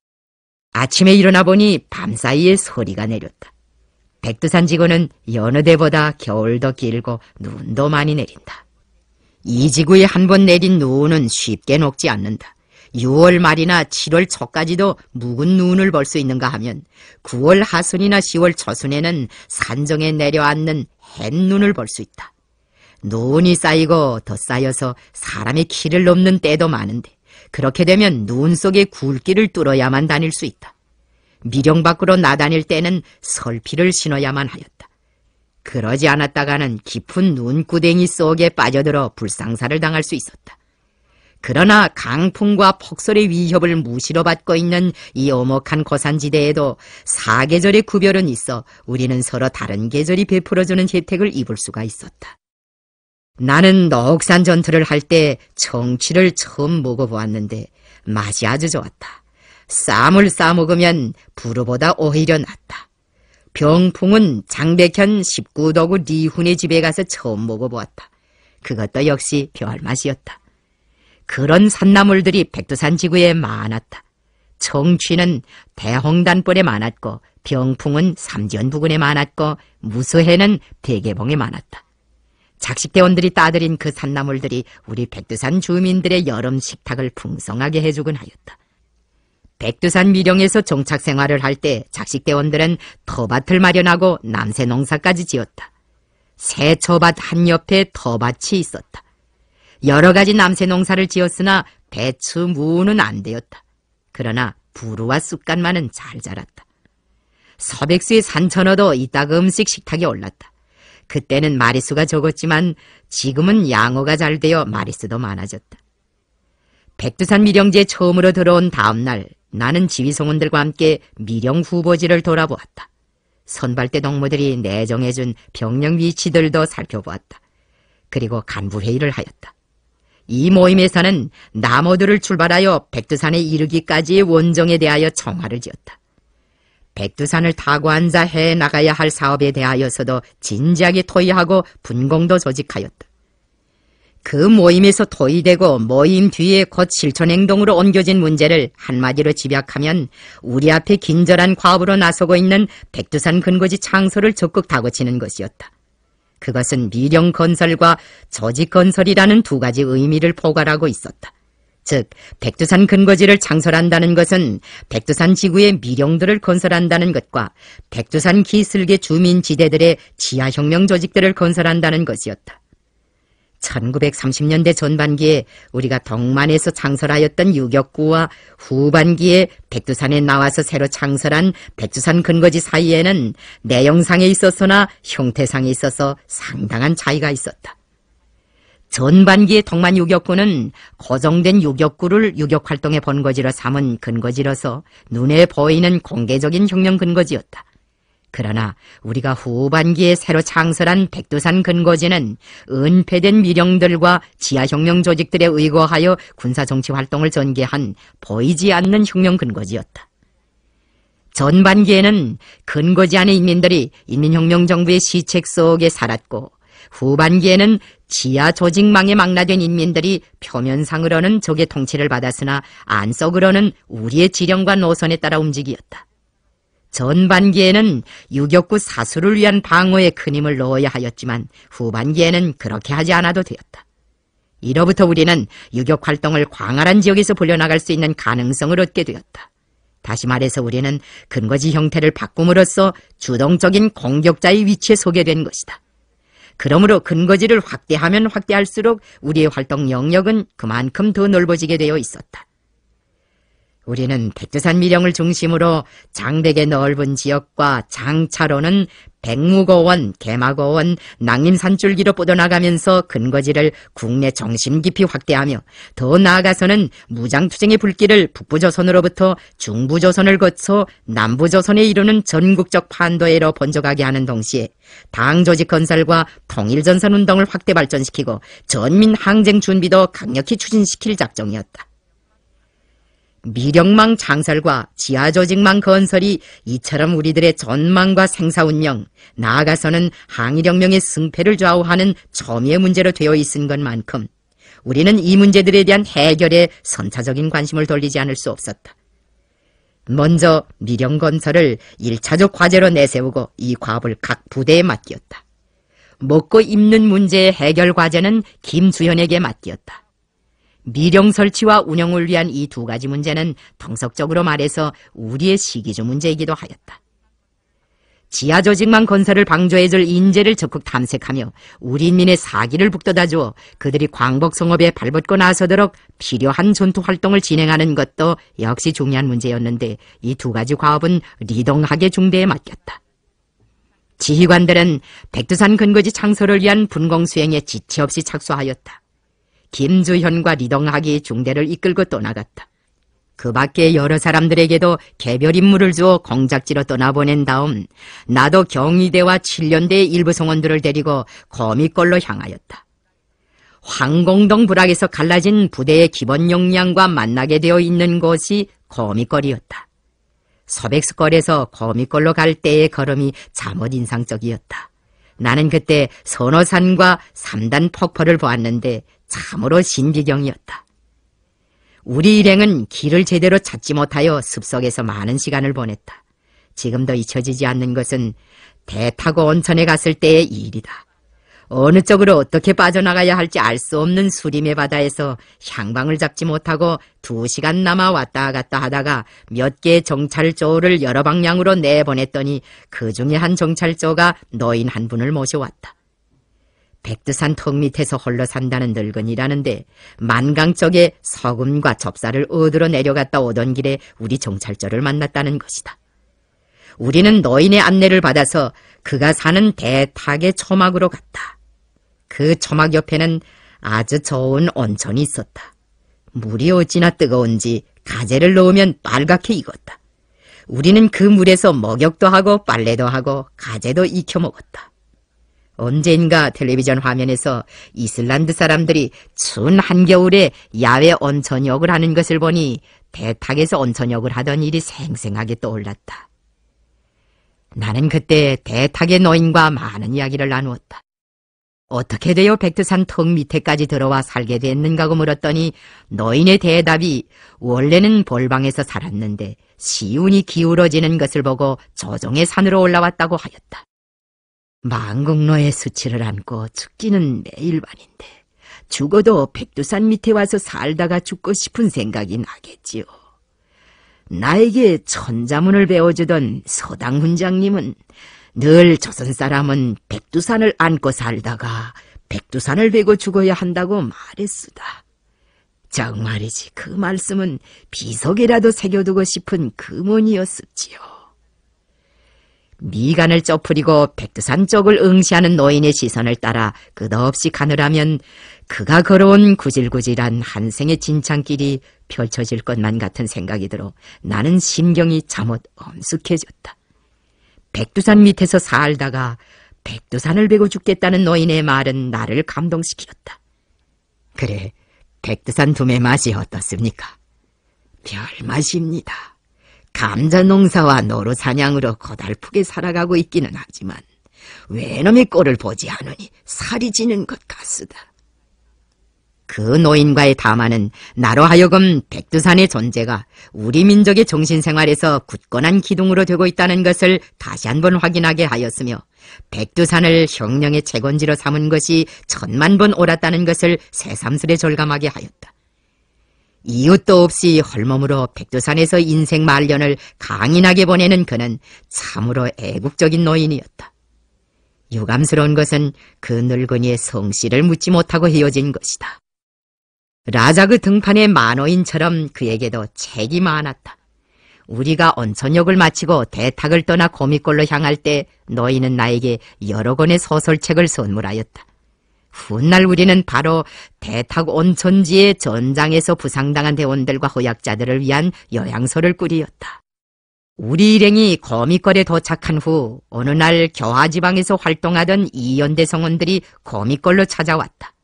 아침에 일어나 보니 밤사이에 소리가 내렸다. 백두산 지구는 여느 데보다 겨울도 길고 눈도 많이 내린다. 이 지구에 한 번 내린 눈은 쉽게 녹지 않는다. 6월 말이나 7월 초까지도 묵은 눈을 볼 수 있는가 하면 9월 하순이나 10월 초순에는 산정에 내려앉는 햇눈을 볼 수 있다. 눈이 쌓이고 더 쌓여서 사람의 키를 넘는 때도 많은데 그렇게 되면 눈 속의 굴기를 뚫어야만 다닐 수 있다. 미령 밖으로 나다닐 때는 설피를 신어야만 하였다. 그러지 않았다가는 깊은 눈구덩이 속에 빠져들어 불상사를 당할 수 있었다. 그러나 강풍과 폭설의 위협을 무시로 받고 있는 이 오목한 고산지대에도 사계절의 구별은 있어 우리는 서로 다른 계절이 베풀어주는 혜택을 입을 수가 있었다. 나는 너옥산 전투를 할 때 청취를 처음 먹어보았는데 맛이 아주 좋았다. 쌈을 싸먹으면 부르보다 오히려 낫다. 병풍은 장백현 19도구 리훈의 집에 가서 처음 먹어보았다. 그것도 역시 별맛이었다. 그런 산나물들이 백두산 지구에 많았다. 청취는 대홍단벌에 많았고 병풍은 삼지연 부근에 많았고 무수해는 대계봉에 많았다. 작식대원들이 따들인 그 산나물들이 우리 백두산 주민들의 여름 식탁을 풍성하게 해주곤 하였다. 백두산 미령에서 정착 생활을 할 때 작식대원들은 터밭을 마련하고 남새 농사까지 지었다. 새초밭 한 옆에 터밭이 있었다. 여러 가지 남새 농사를 지었으나 배추, 무는 안 되었다. 그러나 부루와 쑥갓만은 잘 자랐다. 서백수의 산천어도 이따금씩 식탁에 올랐다. 그때는 마리수가 적었지만 지금은 양어가 잘 되어 마리수도 많아졌다. 백두산 미령지에 처음으로 들어온 다음 날 나는 지휘송원들과 함께 미령 후보지를 돌아보았다. 선발대 동무들이 내정해준 병력 위치들도 살펴보았다. 그리고 간부회의를 하였다. 이 모임에서는 나모들을 출발하여 백두산에 이르기까지의 원정에 대하여 청화를 지었다. 백두산을 타고 앉아 해나가야 할 사업에 대하여서도 진지하게 토의하고 분공도 조직하였다. 그 모임에서 토의되고 모임 뒤에 곧 실천행동으로 옮겨진 문제를 한마디로 집약하면 우리 앞에 긴절한 과업으로 나서고 있는 백두산 근거지 창소를 적극 다그치는 것이었다. 그것은 미령 건설과 조직 건설이라는 두 가지 의미를 포괄하고 있었다. 즉, 백두산 근거지를 창설한다는 것은 백두산 지구의 미령들을 건설한다는 것과 백두산 기슭의 주민지대들의 지하혁명 조직들을 건설한다는 것이었다. 1930년대 전반기에 우리가 동만에서 창설하였던 유격구와 후반기에 백두산에 나와서 새로 창설한 백두산 근거지 사이에는 내용상에 있어서나 형태상에 있어서 상당한 차이가 있었다. 전반기의 동만 유격구는 고정된 유격구를 유격활동의 본거지로 삼은 근거지로서 눈에 보이는 공개적인 혁명 근거지였다. 그러나 우리가 후반기에 새로 창설한 백두산 근거지는 은폐된 미령들과 지하혁명 조직들에 의거하여 군사정치활동을 전개한 보이지 않는 혁명 근거지였다. 전반기에는 근거지 안의 인민들이 인민혁명정부의 시책 속에 살았고 후반기에는 지하 조직망에 망라된 인민들이 표면상으로는 적의 통치를 받았으나 안속으로는 우리의 지령과 노선에 따라 움직이었다. 전반기에는 유격구 사수를 위한 방어에 큰 힘을 넣어야 하였지만 후반기에는 그렇게 하지 않아도 되었다. 이로부터 우리는 유격활동을 광활한 지역에서 불려나갈 수 있는 가능성을 얻게 되었다. 다시 말해서 우리는 근거지 형태를 바꿈으로써 주동적인 공격자의 위치에 서게 된 것이다. 그러므로 근거지를 확대하면 확대할수록 우리의 활동 영역은 그만큼 더 넓어지게 되어 있었다. 우리는 백두산 미령을 중심으로 장백의 넓은 지역과 장차로는 백무고원, 개마고원, 낭림산줄기로 뻗어나가면서 근거지를 국내 정심 깊이 확대하며 더 나아가서는 무장투쟁의 불길을 북부조선으로부터 중부조선을 거쳐 남부조선에 이르는 전국적 판도해로 번져가게 하는 동시에 당조직 건설과 통일전선운동을 확대 발전시키고 전민 항쟁 준비도 강력히 추진시킬 작정이었다. 미령망 창설과 지하조직망 건설이 이처럼 우리들의 전망과 생사운명, 나아가서는 항일혁명의 승패를 좌우하는 첨예의 문제로 되어 있은 것만큼 우리는 이 문제들에 대한 해결에 선차적인 관심을 돌리지 않을 수 없었다. 먼저 미령 건설을 1차적 과제로 내세우고 이 과업을 각 부대에 맡겼다. 먹고 입는 문제의 해결 과제는 김주현에게 맡겼다. 미령 설치와 운영을 위한 이 두 가지 문제는 통속적으로 말해서 우리의 시기주 문제이기도 하였다. 지하조직망 건설을 방조해줄 인재를 적극 탐색하며 우리 인민의 사기를 북돋아주어 그들이 광복성업에 발벗고 나서도록 필요한 전투활동을 진행하는 것도 역시 중요한 문제였는데 이 두 가지 과업은 리동학의 중대에 맡겼다. 지휘관들은 백두산 근거지 창설을 위한 분공수행에 지체 없이 착수하였다. 김주현과 리동학이 중대를 이끌고 떠나갔다. 그 밖에 여러 사람들에게도 개별 임무를 주어 공작지로 떠나보낸 다음 나도 경희대와 칠련대의 일부 성원들을 데리고 거미골로 향하였다. 황공동 부락에서 갈라진 부대의 기본 역량과 만나게 되어 있는 곳이 거미골이었다. 서백수골에서 거미골로 갈 때의 걸음이 잠옷 인상적이었다. 나는 그때 선어산과 3단 폭포를 보았는데 참으로 신비경이었다. 우리 일행은 길을 제대로 찾지 못하여 습속에서 많은 시간을 보냈다. 지금도 잊혀지지 않는 것은 배 타고 온천에 갔을 때의 일이다. 어느 쪽으로 어떻게 빠져나가야 할지 알 수 없는 수림의 바다에서 향방을 잡지 못하고 2시간 남아 왔다 갔다 하다가 몇 개의 정찰조를 여러 방향으로 내보냈더니 그 중에 한 정찰조가 노인 한 분을 모셔왔다. 백두산 턱 밑에서 홀로 산다는 늙은이라는데 만강 쪽에 서금과 접사를 얻으러 내려갔다 오던 길에 우리 정찰조를 만났다는 것이다. 우리는 노인의 안내를 받아서 그가 사는 대탁의 초막으로 갔다. 그 초막 옆에는 아주 좋은 온천이 있었다. 물이 어찌나 뜨거운지 가재를 넣으면 빨갛게 익었다. 우리는 그 물에서 목욕도 하고 빨래도 하고 가재도 익혀 먹었다. 언젠가 텔레비전 화면에서 이슬란드 사람들이 추운 한겨울에 야외 온천욕을 하는 것을 보니 대탁에서 온천욕을 하던 일이 생생하게 떠올랐다. 나는 그때 대탁의 노인과 많은 이야기를 나누었다. 어떻게 되어 백두산 턱 밑에까지 들어와 살게 됐는가고 물었더니 노인의 대답이 원래는 볼방에서 살았는데 시운이 기울어지는 것을 보고 조정의 산으로 올라왔다고 하였다. 망국로에 수치를 안고 죽기는 매일반인데 죽어도 백두산 밑에 와서 살다가 죽고 싶은 생각이 나겠지요. 나에게 천자문을 배워주던 서당 훈장님은 늘 조선 사람은 백두산을 안고 살다가 백두산을 베고 죽어야 한다고 말했수다. 정말이지 그 말씀은 비석에라도 새겨두고 싶은 금원이었었지요. 미간을 쪄푸리고 백두산 쪽을 응시하는 노인의 시선을 따라 끝없이 가느라면 그가 걸어온 구질구질한 한 생의 진창길이 펼쳐질 것만 같은 생각이 들어 나는 심경이 잠옷 엄숙해졌다. 백두산 밑에서 살다가 백두산을 베고 죽겠다는 노인의 말은 나를 감동시켰다. 그래, 백두산 둠의 맛이 어떻습니까? 별맛입니다. 감자 농사와 노루 사냥으로 고달프게 살아가고 있기는 하지만 외놈의 꼴을 보지 않으니 살이 지는 것 같수다. 그 노인과의 담화는 나로 하여금 백두산의 존재가 우리 민족의 정신생활에서 굳건한 기둥으로 되고 있다는 것을 다시 한번 확인하게 하였으며 백두산을 혁명의 채권지로 삼은 것이 1000만 번 옳았다는 것을 새삼스레 절감하게 하였다. 이웃도 없이 헐몸으로 백두산에서 인생 말년을 강인하게 보내는 그는 참으로 애국적인 노인이었다. 유감스러운 것은 그 늙은이의 성씨를 묻지 못하고 헤어진 것이다. 라자그 등판의 만호인처럼 그에게도 책이 많았다. 우리가 온천역을 마치고 대탁을 떠나 고미골로 향할 때 너희는 나에게 여러 권의 소설책을 선물하였다. 훗날 우리는 바로 대탁 온천지의 전장에서 부상당한 대원들과 허약자들을 위한 요양소를 꾸리었다. 우리 일행이 고미골에 도착한 후 어느 날 교화지방에서 활동하던 이연대 성원들이 고미골로 찾아왔다.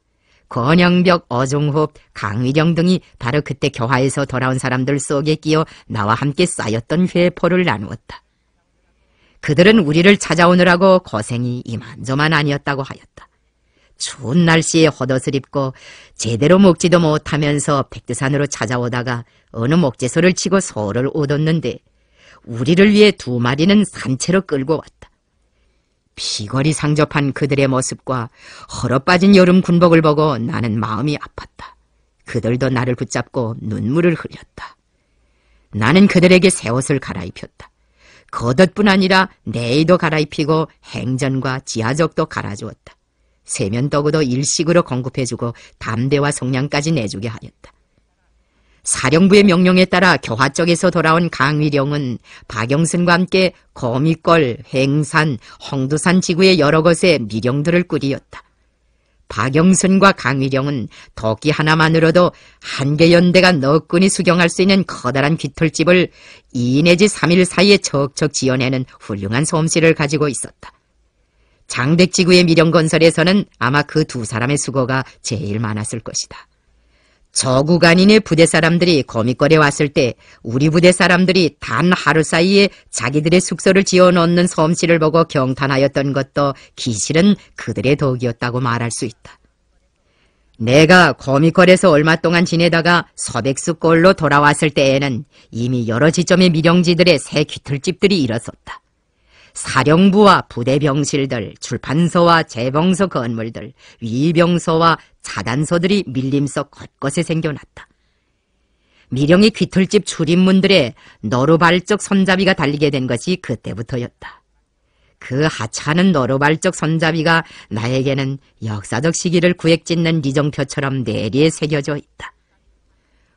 권영벽, 어종흡, 강위령 등이 바로 그때 교화에서 돌아온 사람들 속에 끼어 나와 함께 쌓였던 회포를 나누었다. 그들은 우리를 찾아오느라고 고생이 이만저만 아니었다고 하였다. 추운 날씨에 헛옷을 입고 제대로 먹지도 못하면서 백두산으로 찾아오다가 어느 목재소를 치고 소를 얻었는데 우리를 위해 2마리는 산채로 끌고 왔다. 피골이 상접한 그들의 모습과 헐어빠진 여름 군복을 보고 나는 마음이 아팠다. 그들도 나를 붙잡고 눈물을 흘렸다. 나는 그들에게 새 옷을 갈아입혔다. 겉옷뿐 아니라 내의도 갈아입히고 행전과 지하적도 갈아주었다. 세면도구도 일식으로 공급해주고 담배와 속량까지 내주게 하였다. 사령부의 명령에 따라 교화 쪽에서 돌아온 강위령은 박영순과 함께 고미골, 횡산, 홍두산 지구의 여러 곳에 미령들을 꾸리었다. 박영순과 강위령은 도끼 하나만으로도 한개 연대가 너끈히 수경할 수 있는 커다란 깃털집을 2 내지 3일 사이에 척척 지어내는 훌륭한 솜씨를 가지고 있었다. 장백지구의 미령 건설에서는 아마 그 2사람의 수고가 제일 많았을 것이다. 저구간인의 부대 사람들이 고미골에 왔을 때 우리 부대 사람들이 단 하루 사이에 자기들의 숙소를 지어놓는 솜씨를 보고 경탄하였던 것도 기실은 그들의 덕이었다고 말할 수 있다. 내가 고미골에서 얼마 동안 지내다가 서백수골로 돌아왔을 때에는 이미 여러 지점의 미령지들의 새 귀틀집들이 일어섰다. 사령부와 부대 병실들, 출판소와 재봉소 건물들, 위병소와 차단소들이 밀림석 곳곳에 생겨났다. 미령의 귀틀집 출입문들에 노루발적 손잡이가 달리게 된 것이 그때부터였다. 그 하찮은 노루발적 손잡이가 나에게는 역사적 시기를 구획짓는 리정표처럼 내리에 새겨져 있다.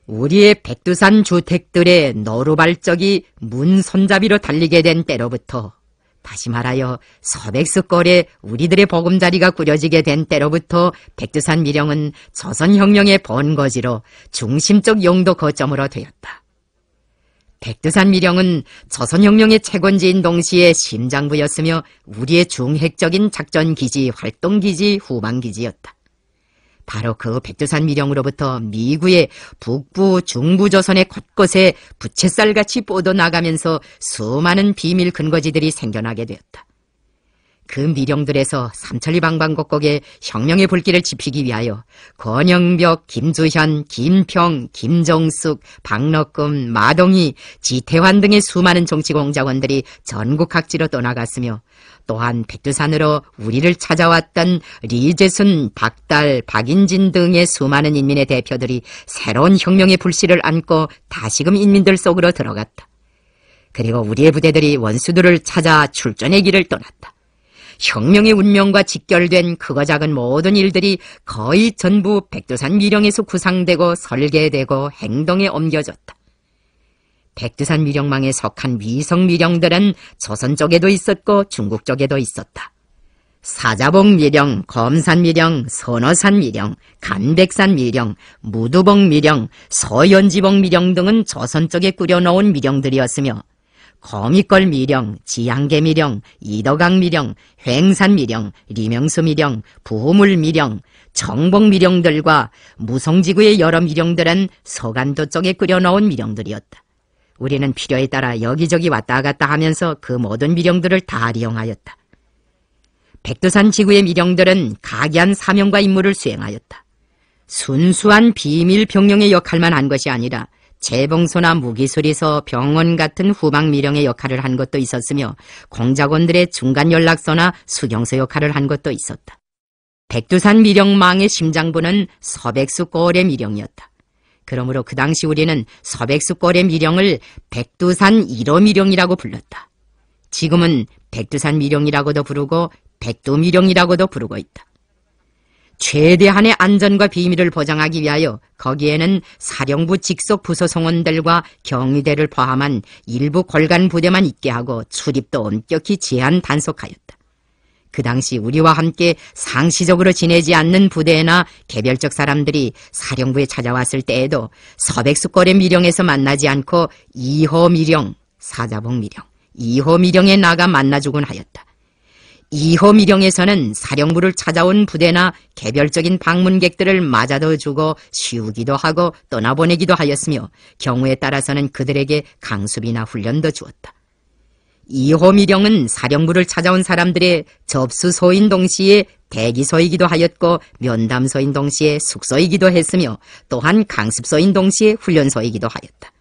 우리의 백두산 주택들의 노루발적이 문 손잡이로 달리게 된 때로부터, 다시 말하여 서백수골에 우리들의 보금자리가 꾸려지게 된 때로부터 백두산 미령은 조선혁명의 본거지로 중심적 용도 거점으로 되었다. 백두산 미령은 조선혁명의 채권지인 동시에 심장부였으며 우리의 중핵적인 작전기지, 활동기지, 후방기지였다. 바로 그 백두산 미령으로부터 미구의 북부, 중부 조선의 곳곳에 부채살같이 뻗어나가면서 수많은 비밀 근거지들이 생겨나게 되었다. 그 미령들에서 삼천리 방방곡곡에 혁명의 불길을 지피기 위하여 권영벽, 김주현, 김평, 김정숙, 박덕금, 마동희, 지태환 등의 수많은 정치공작원들이 전국 각지로 떠나갔으며 또한 백두산으로 우리를 찾아왔던 리재순, 박달, 박인진 등의 수많은 인민의 대표들이 새로운 혁명의 불씨를 안고 다시금 인민들 속으로 들어갔다. 그리고 우리의 부대들이 원수들을 찾아 출전의 길을 떠났다. 혁명의 운명과 직결된 크고 작은 모든 일들이 거의 전부 백두산 미령에서 구상되고 설계되고 행동에 옮겨졌다. 백두산 미령망에 속한 위성 미령들은 조선 쪽에도 있었고 중국 쪽에도 있었다. 사자봉 미령, 검산 미령, 선어산 미령, 간백산 미령, 무두봉 미령, 서연지봉 미령 등은 조선 쪽에 꾸려놓은 미령들이었으며 거미골 미령, 지양계 미령, 이덕강 미령, 횡산 미령, 리명수 미령, 부물 미령, 정복 미령들과 무성지구의 여러 미령들은 서간도 쪽에 끓여놓은 미령들이었다. 우리는 필요에 따라 여기저기 왔다 갔다 하면서 그 모든 미령들을 다 이용하였다. 백두산 지구의 미령들은 각이한 사명과 임무를 수행하였다. 순수한 비밀 병영의 역할만 한 것이 아니라 재봉소나 무기수리소, 병원 같은 후방 미령의 역할을 한 것도 있었으며 공작원들의 중간 연락소나 수경소 역할을 한 것도 있었다. 백두산 미령망의 심장부는 서백수골의 미령이었다. 그러므로 그 당시 우리는 서백수골의 미령을 백두산 1호 미령이라고 불렀다. 지금은 백두산 미령이라고도 부르고 백두미령이라고도 부르고 있다. 최대한의 안전과 비밀을 보장하기 위하여 거기에는 사령부 직속 부서성원들과 경위대를 포함한 일부 골간 부대만 있게 하고 출입도 엄격히 제한 단속하였다. 그 당시 우리와 함께 상시적으로 지내지 않는 부대나 개별적 사람들이 사령부에 찾아왔을 때에도 서백수골의 미령에서 만나지 않고 2호 미령, 사자봉 미령, 2호 미령에 나가 만나주곤 하였다. 2호 미령에서는 사령부를 찾아온 부대나 개별적인 방문객들을 맞아도 주고 쉬우기도 하고 떠나보내기도 하였으며 경우에 따라서는 그들에게 강습이나 훈련도 주었다. 2호 미령은 사령부를 찾아온 사람들의 접수소인 동시에 대기소이기도 하였고 면담소인 동시에 숙소이기도 했으며 또한 강습소인 동시에 훈련소이기도 하였다.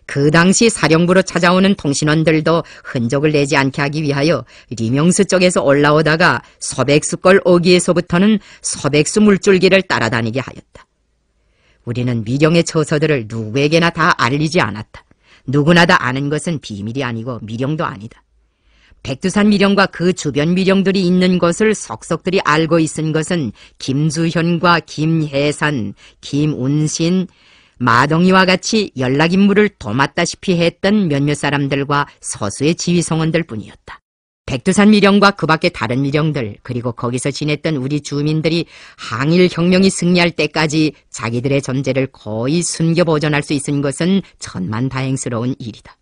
그 당시 사령부로 찾아오는 통신원들도 흔적을 내지 않게 하기 위하여 리명수 쪽에서 올라오다가 서백수골 오기에서부터는 서백수 물줄기를 따라다니게 하였다. 우리는 미령의 처서들을 누구에게나 다 알리지 않았다. 누구나 다 아는 것은 비밀이 아니고 미령도 아니다. 백두산 미령과 그 주변 미령들이 있는 것을 속속들이 알고 있은 것은 김주현과 김혜산, 김운신, 마동이와 같이 연락 임무를 도맡다시피 했던 몇몇 사람들과 서수의 지휘성원들 뿐이었다. 백두산 미령과 그 밖의 다른 미령들 그리고 거기서 지냈던 우리 주민들이 항일혁명이 승리할 때까지 자기들의 존재를 거의 숨겨보존할 수 있은 것은 천만다행스러운 일이다.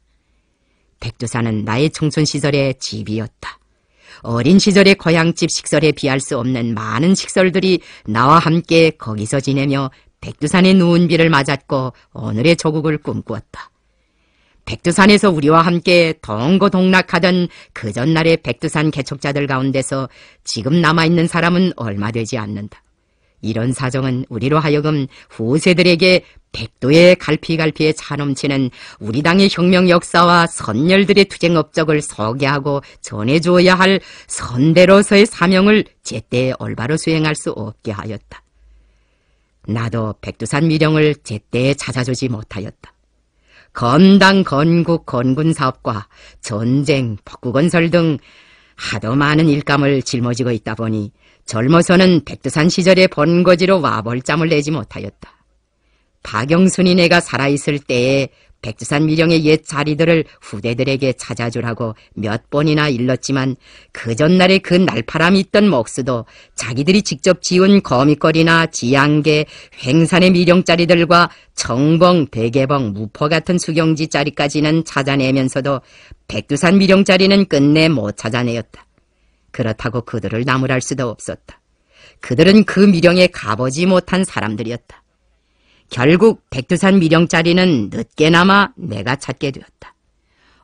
백두산은 나의 청춘 시절의 집이었다. 어린 시절의 고향집 식설에 비할 수 없는 많은 식설들이 나와 함께 거기서 지내며 백두산의 누운 비를 맞았고 오늘의 조국을 꿈꾸었다. 백두산에서 우리와 함께 동고동락하던 그 전날의 백두산 개척자들 가운데서 지금 남아있는 사람은 얼마 되지 않는다. 이런 사정은 우리로 하여금 후세들에게 백두의 갈피갈피에 차넘치는 우리 당의 혁명 역사와 선열들의 투쟁 업적을 소개하고 전해주어야 할 선대로서의 사명을 제때 올바로 수행할 수 없게 하였다. 나도 백두산 미령을 제때 찾아주지 못하였다. 건당, 건국, 건군 사업과 전쟁, 복구건설 등 하도 많은 일감을 짊어지고 있다 보니 젊어서는 백두산 시절의 본거지로 와볼 짬을 내지 못하였다. 박영순이 내가 살아있을 때에 백두산 미령의 옛 자리들을 후대들에게 찾아주라고 몇 번이나 일렀지만 그 전날에 그 날파람이 있던 목수도 자기들이 직접 지은 거미거리나 지양계, 횡산의 미령자리들과 청봉, 대개봉, 무포 같은 수경지 자리까지는 찾아내면서도 백두산 미령자리는 끝내 못 찾아내었다. 그렇다고 그들을 나무랄 수도 없었다. 그들은 그 미령에 가보지 못한 사람들이었다. 결국 백두산 미령자리는 늦게나마 내가 찾게 되었다.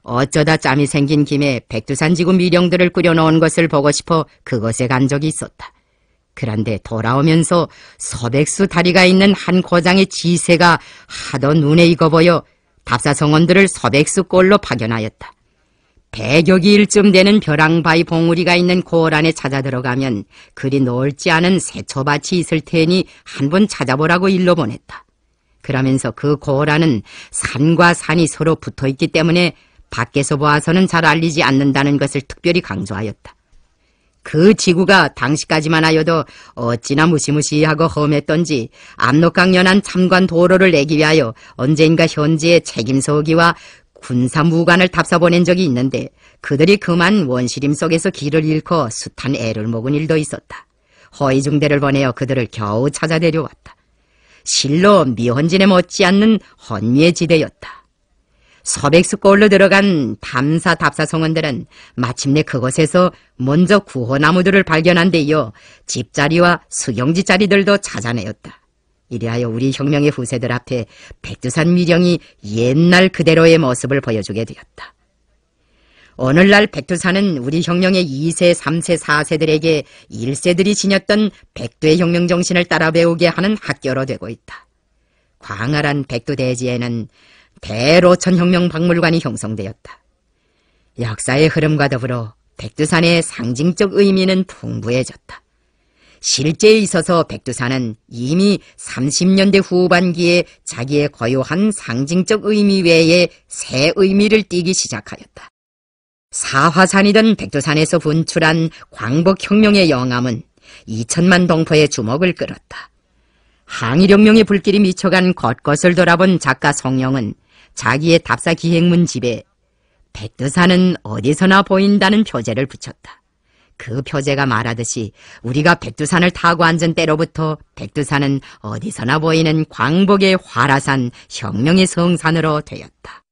어쩌다 짬이 생긴 김에 백두산 지구 미령들을 꾸려놓은 것을 보고 싶어 그곳에 간 적이 있었다. 그런데 돌아오면서 서백수 다리가 있는 한 고장의 지세가 하도 눈에 익어 보여 답사성원들을 서백수골로 파견하였다. 100여 기일쯤 되는 벼랑바위 봉우리가 있는 골 안에 찾아 들어가면 그리 넓지 않은 새초밭이 있을 테니 한번 찾아보라고 일러 보냈다. 그러면서 그 골 안은 산과 산이 서로 붙어있기 때문에 밖에서 보아서는 잘 알리지 않는다는 것을 특별히 강조하였다. 그 지구가 당시까지만 하여도 어찌나 무시무시하고 험했던지 압록강 연안 참관 도로를 내기 위하여 언젠가 현지의 책임서기와 군사무관을 답사 보낸 적이 있는데 그들이 그만 원시림 속에서 길을 잃고 숱한 애를 먹은 일도 있었다. 허위중대를 보내어 그들을 겨우 찾아 데려왔다. 실로 미혼진에 못지않는 헌미의 지대였다. 서백수골로 들어간 탐사 답사성원들은 마침내 그곳에서 먼저 구호나무들을 발견한 데 이어 집자리와 수경지 자리들도 찾아내었다. 이리하여 우리 혁명의 후세들 앞에 백두산 미령이 옛날 그대로의 모습을 보여주게 되었다. 오늘날 백두산은 우리 혁명의 2세, 3세, 4세들에게 1세들이 지녔던 백두의 혁명 정신을 따라 배우게 하는 학교로 되고 있다. 광활한 백두대지에는 대로천혁명박물관이 형성되었다. 역사의 흐름과 더불어 백두산의 상징적 의미는 풍부해졌다. 실제에 있어서 백두산은 이미 30년대 후반기에 자기의 고유한 상징적 의미 외에 새 의미를 띠기 시작하였다. 사화산이던 백두산에서 분출한 광복혁명의 영함은 2천만 동포의 주목을 끌었다. 항일혁명의 불길이 미쳐간 겉것을 돌아본 작가 성령은 자기의 답사 기행문 집에 백두산은 어디서나 보인다는 표제를 붙였다. 그 표제가 말하듯이 우리가 백두산을 타고 앉은 때로부터 백두산은 어디서나 보이는 광복의 활화산, 혁명의 성산으로 되었다.